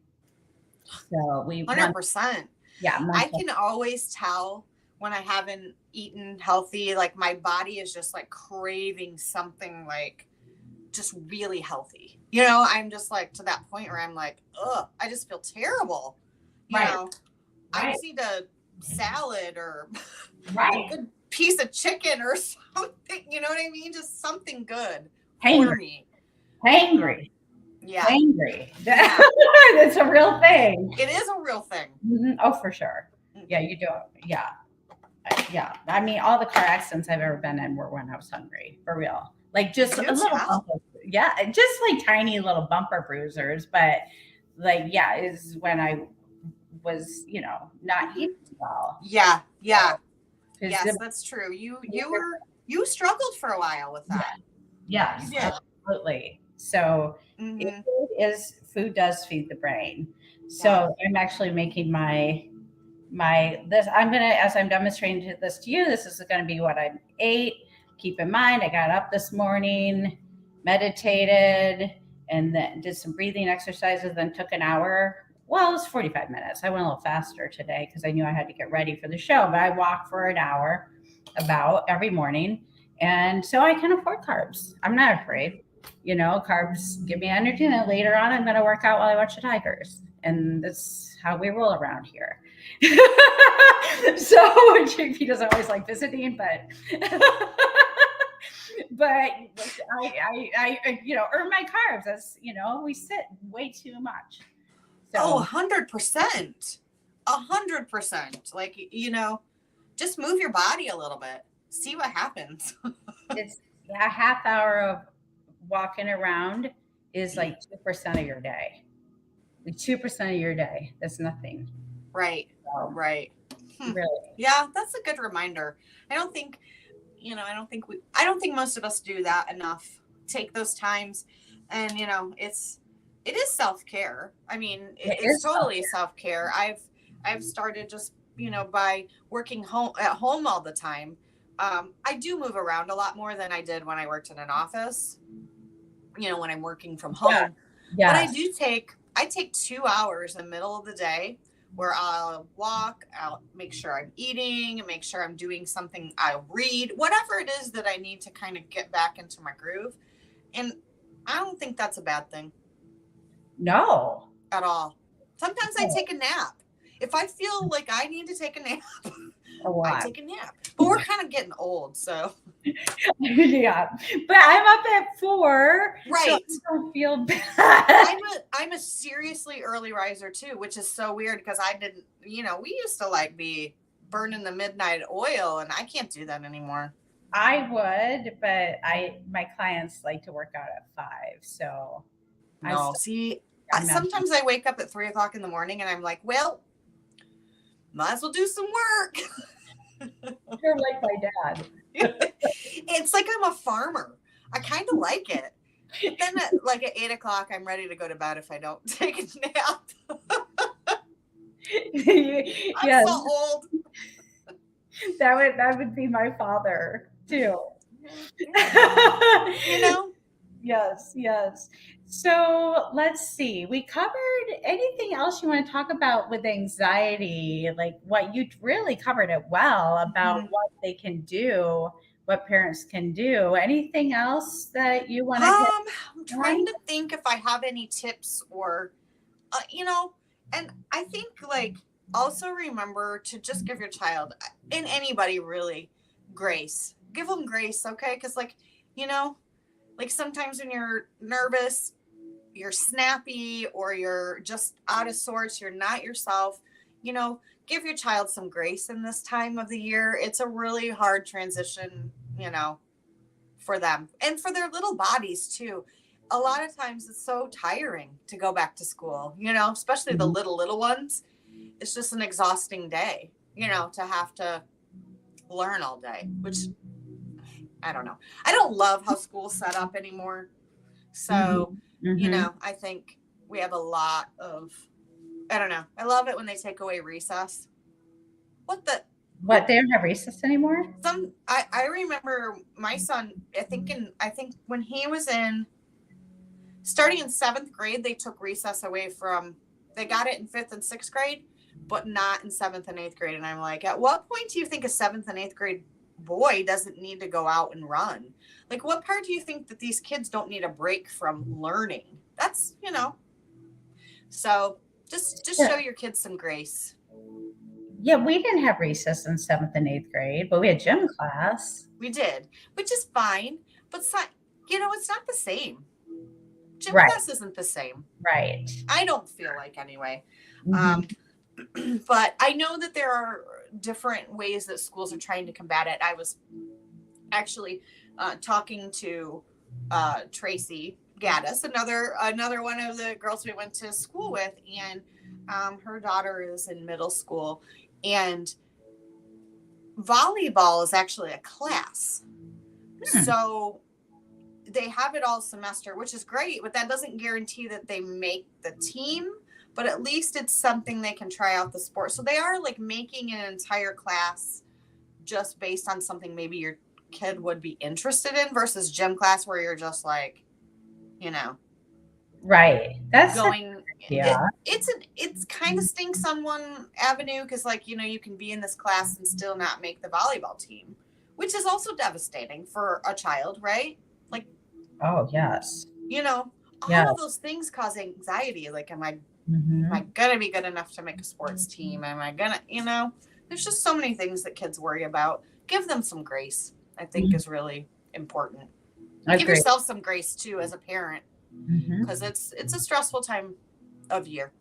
So 100%. I can always tell when I haven't eaten healthy, like my body is just like craving something like just really healthy. I'm just like to that point where I'm like, ugh, I just feel terrible. I just need a salad or a good piece of chicken or something. You know what I mean? Just something good for me. Hangry. Yeah. Hangry. That's a real thing. It is a real thing. Mm-hmm. Oh, for sure. Yeah, you do it. Yeah. Yeah. I mean, all the car accidents I've ever been in were when I was hungry, for real. Like just a little yeah, just like tiny little bumper bruisers, but like, yeah, is when I was, not eating well. Yeah, yeah. Because Yes, that's true. You struggled for a while with that. You yes, did. absolutely. So it Mm-hmm. is food does feed the brain. Yeah. So I'm actually making my this I'm gonna as I'm demonstrating this to you, this is gonna be what I ate. Keep in mind I got up this morning, meditated, and then did some breathing exercises, then took an hour. Well, it was 45 minutes. I went a little faster today because I knew I had to get ready for the show, but I walked for an hour about every morning. And so I can afford carbs. I'm not afraid. Carbs give me energy, and then later on I'm gonna work out while I watch the Tigers. And that's how we roll around here. So JP doesn't always like visiting, but but I earn my carbs. As we sit way too much. Oh, So 100%. 100%. Like, just move your body a little bit. See what happens. it's a half hour of walking around is like 2% of your day. Like 2% of your day. That's nothing. Right. So, Right. really. Yeah, that's a good reminder. I don't think, I don't think most of us do that enough. Take those times, and it is self-care. I mean, It it's is totally self-care. I've started just, by working at home all the time. I do move around a lot more than I did when I worked in an office, when I'm working from home. But Yes. I take 2 hours in the middle of the day where I'll walk, I'll make sure I'm eating, make sure I'm doing something, I'll read, whatever it is that I need to kind of get back into my groove. And I don't think that's a bad thing No. at all. Sometimes I take a nap. If I feel like I need to take a nap, A I lot. take a nap. But we're kind of getting old, so. Yeah. But I'm up at 4. Right. So I don't feel bad. I'm a seriously early riser too, which is so weird because I didn't, we used to like be burning the midnight oil, and I can't do that anymore. I would, but my clients like to work out at 5. So No, see, I'm not. sometimes I wake up at 3 o'clock in the morning and I'm like, well, might as well do some work. You're like my dad. It's like I'm a farmer. I kind of like it. But then at 8 o'clock, I'm ready to go to bed if I don't take a nap. I'm Yes, so old. that would be my father too. Yes, yes. So let's see. We covered anything else you want to talk about with anxiety, like what you really covered it well about what they can do, what parents can do. Anything else that you want to hit I'm trying to think if I have any tips or, and I think also remember to just give your child and anybody really grace. Give them grace, okay? Because sometimes when you're nervous, you're snappy, or you're just out of sorts, you're not yourself, give your child some grace in this time of the year. It's a really hard transition, for them and for their little bodies too. A lot of times it's so tiring to go back to school, especially the little ones. It's just an exhausting day, to have to learn all day, which I don't know. I don't love how school's set up anymore. So, I think we have a lot of, I don't know. I love it when they take away recess. What, they don't have recess anymore? I remember my son, I think when he was starting in 7th grade, they took recess away they got it in 5th and 6th grade, but not in 7th and 8th grade. And I'm like, at what point do you think a 7th and 8th grade boy doesn't need to go out and run? Like, what part do you think that these kids don't need a break from learning? That's, so just show your kids some grace. Yeah, we didn't have recess in 7th and 8th grade, but we had gym class. We did, which is fine, but it's not the same. Gym class isn't the same. Right. I don't feel like anyway. But I know that there are different ways that schools are trying to combat it. I was actually talking to Tracy Gaddis, another one of the girls we went to school with, and her daughter is in middle school, and volleyball is actually a class. So they have it all semester, which is great, but that doesn't guarantee that they make the team, but at least it's something they can try out the sport. So they are like making an entire class just based on something maybe your kid would be interested in versus gym class where you're just like, right. That's going. Yeah. It's kind of stinks on one avenue because like, you can be in this class and still not make the volleyball team, which is also devastating for a child, right? Like, oh yes. All of those things cause anxiety. Like, am I gonna be good enough to make a sports team? Am I gonna, there's just so many things that kids worry about. Give them some grace, I think is really important. Give yourself some grace too as a parent, because it's a stressful time of year.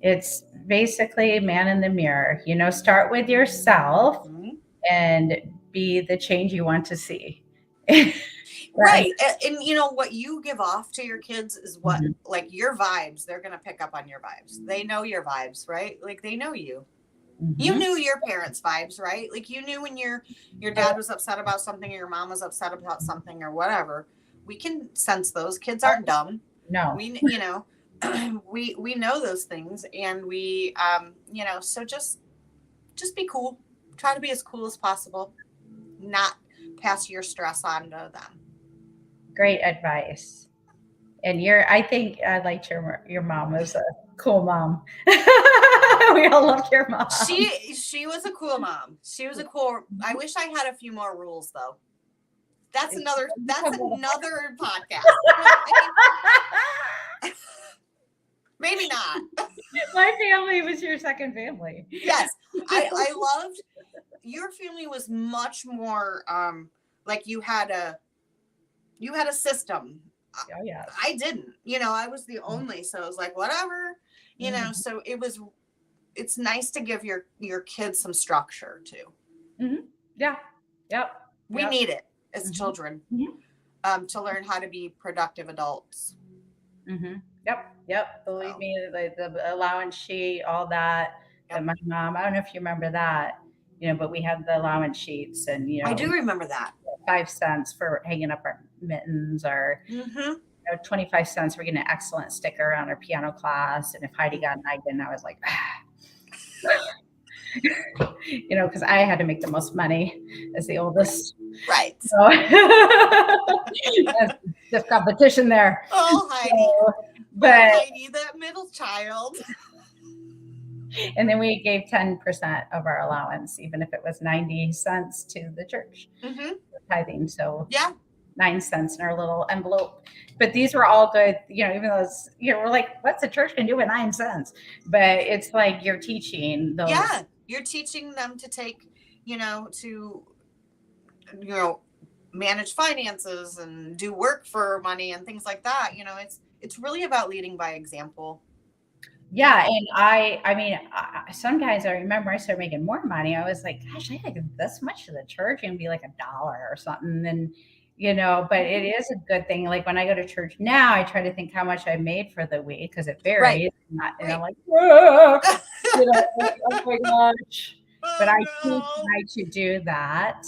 It's basically man in the mirror, start with yourself and be the change you want to see. Right. And what you give off to your kids is what, like your vibes, they're going to pick up on your vibes. They know your vibes, right? Like they know you. You knew your parents' vibes, right? Like you knew when your dad was upset about something or your mom was upset about something or whatever. We can sense those. Kids aren't dumb. No. We we know those things, and we so just be cool. Try to be as cool as possible. Not pass your stress on to them. Great advice. And I think I liked your mom was a cool mom. We all loved your mom. She was a cool mom. She was a cool. I wish I had a few more rules though. That's another podcast. Maybe not. My family was your second family. Yes. I loved your family was much more like you had a system. Oh yeah. I didn't. I was the only, so it was like whatever. So it's nice to give your kids some structure too. Yeah. Yep. We need it as children to learn how to be productive adults. Yep. Believe me, the allowance sheet, all that. And my mom, I don't know if you remember that, but we had the allowance sheets, and I do remember that. 5 cents for hanging up our mittens, or 25 cents for getting an excellent sticker on our piano class. And if Heidi got an icon, I was like, because I had to make the most money as the oldest. Right. So just competition there. Oh, Heidi. But Heidi, that middle child. And then we gave 10% of our allowance, even if it was 90 cents to the church. Tithing. So 9 cents in our little envelope. But these were all good, even though it's, we're like, what's the church gonna do with 9 cents? But it's like you're teaching those. Yeah, you're teaching them to take, to manage finances and do work for money and things like that. It's really about leading by example. Yeah. And I mean, sometimes I remember I started making more money. I was like, gosh, I had to give this much to the church, and be like $1 or something. And, but it is a good thing. Like when I go to church now, I try to think how much I made for the week, because it varies. Right. And I'm like, oh my gosh. But I do try to do that,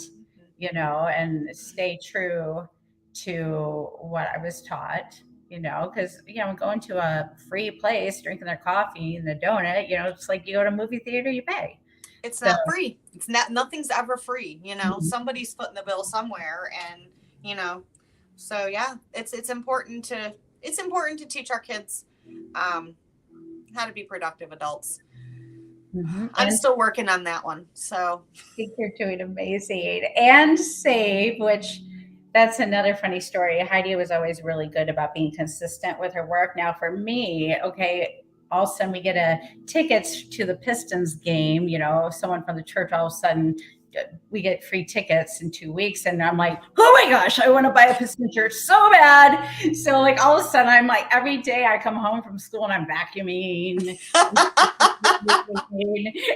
and stay true to what I was taught. Because, going to a free place, drinking their coffee and the donut, it's like you go to a movie theater, you pay. It's not free. Nothing's ever free. Somebody's footing the bill somewhere. And, so yeah, it's important to teach our kids, how to be productive adults. I'm still working on that one. So I think you're doing amazing. And save, which that's another funny story. Heidi was always really good about being consistent with her work. Now for me, okay, all of a sudden we get tickets to the Pistons game, someone from the church, all of a sudden we get free tickets in 2 weeks. And I'm like, oh my gosh, I want to buy a Piston shirt so bad. So like all of a sudden I'm like, every day I come home from school and I'm vacuuming.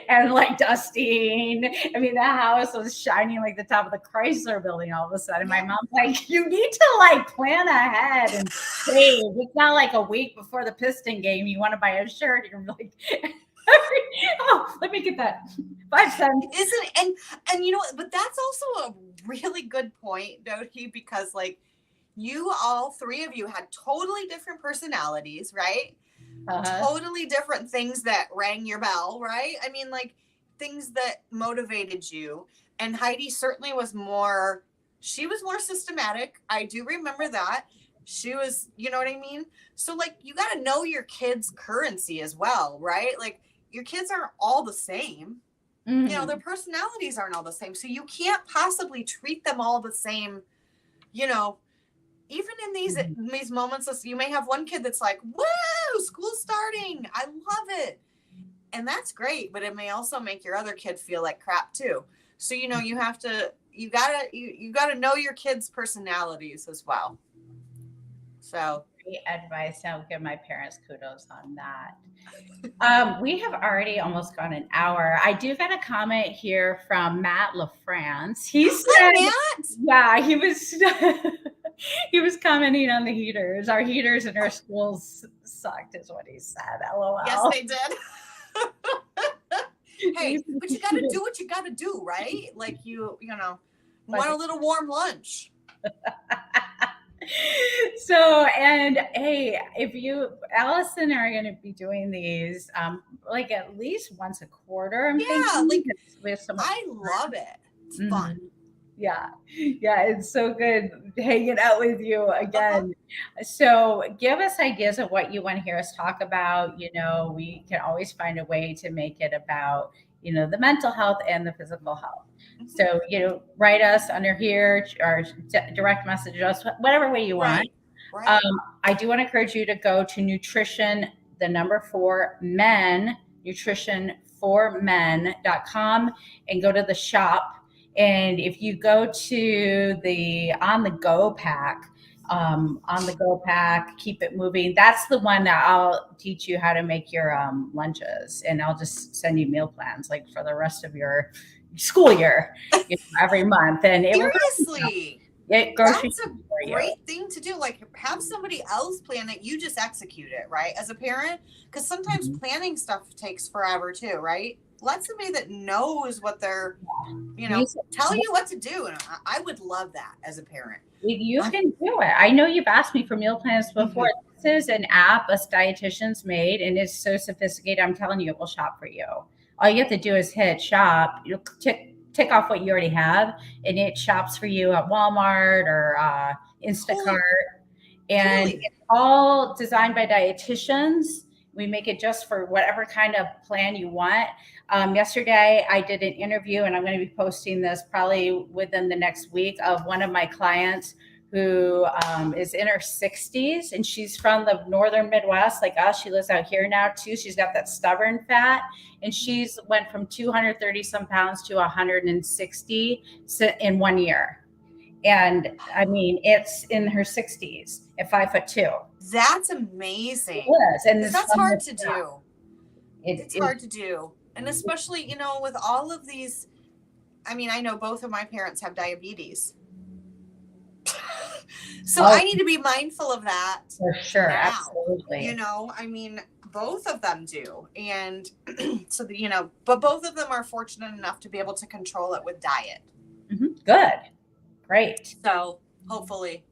and like dusting. I mean, the house was shining like the top of the Chrysler building all of a sudden. My mom's like, you need to like plan ahead and save. It's not like a week before the Piston game. You want to buy a shirt. You're like, oh, let me get that 5 cents. Isn't and you know, but that's also a really good point, Dodie, because like you all three of you had totally different personalities, right? Totally different things that rang your bell, right? I mean, like things that motivated you. And Heidi certainly was more systematic. I do remember that. She was, you know what I mean? So like you got to know your kids' currency as well, right? Like your kids aren't all the same. You know, their personalities aren't all the same. So you can't possibly treat them all the same, you know. Even in these moments, you may have one kid that's like, whoa, school's starting. I love it. And that's great. But it may also make your other kid feel like crap too. So, you know, you gotta know your kids' personalities as well. So great advice. I'll give my parents kudos on that. We have already almost gone an hour. I do got a comment here from Matt LaFrance. He said, hi, Matt. Yeah, he was he was commenting on the heaters. Our heaters in our schools sucked, is what he said. LOL. Yes, they did. Hey, but you got to do what you got to do, right? Like you know, want a little warm lunch. So, and hey, if you, Allison, are going to be doing these like at least once a quarter. I'm thinking, like with some. I love it. It's fun. Yeah, it's so good hanging out with you again. So give us ideas of what you want to hear us talk about. You know, we can always find a way to make it about, you know, the mental health and the physical health. So, you know, write us under here or direct message us, whatever way you want. Right. I do want to encourage you to go to nutrition, the number 4 men, nutrition4men.com and go to the shop. And if you go to the on the go pack, keep it moving. That's the one that I'll teach you how to make your lunches, and I'll just send you meal plans like for the rest of your school year, you know, every month. And seriously, it goes. That's a great thing to do. Like have somebody else plan it. You just execute it, right? As a parent, because sometimes planning stuff takes forever too, right? Let somebody that knows what they're, you know, tell you what to do. And I would love that as a parent. You can do it. I know you've asked me for meal plans before. This is an app us dietitians made, and it's so sophisticated. I'm telling you, it will shop for you. All you have to do is hit shop. You'll tick off what you already have, and it shops for you at Walmart or Instacart. And it's all designed by dietitians. We make it just for whatever kind of plan you want. Yesterday, I did an interview, and I'm going to be posting this probably within the next week, of one of my clients who is in her 60s, and she's from the northern Midwest like us. She lives out here now too. She's got that stubborn fat, and she's went from 230 some pounds to 160 in 1 year. And I mean, it's in her 60s at 5'2". That's amazing. It is, and that's hard to do. It's hard to do. And especially, you know, with all of these, I mean, I know both of my parents have diabetes. So I need to be mindful of that. For sure. Now. Absolutely. You know, I mean, both of them do. And so, you know, but both of them are fortunate enough to be able to control it with diet. Good. Great. So hopefully.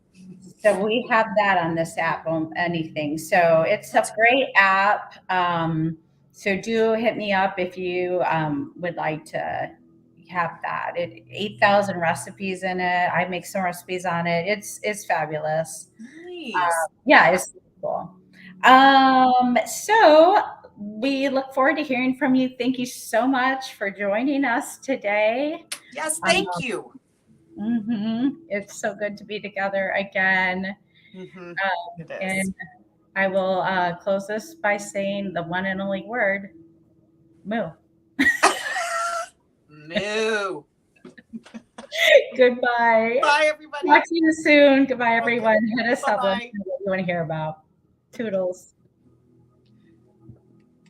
So we have that on this app on anything. So it's a great app. So do hit me up if you would like to have that. 8,000 recipes in it. I make some recipes on it. It's fabulous. Nice. Yeah, it's cool. So we look forward to hearing from you. Thank you so much for joining us today. Yes, thank you. It's so good to be together again. It is. And I will close this by saying the one and only word, moo. Moo. Goodbye. Bye, everybody. Talk to you soon. Goodbye, everyone. Hit us up. Bye-bye. What you want to hear about. Toodles.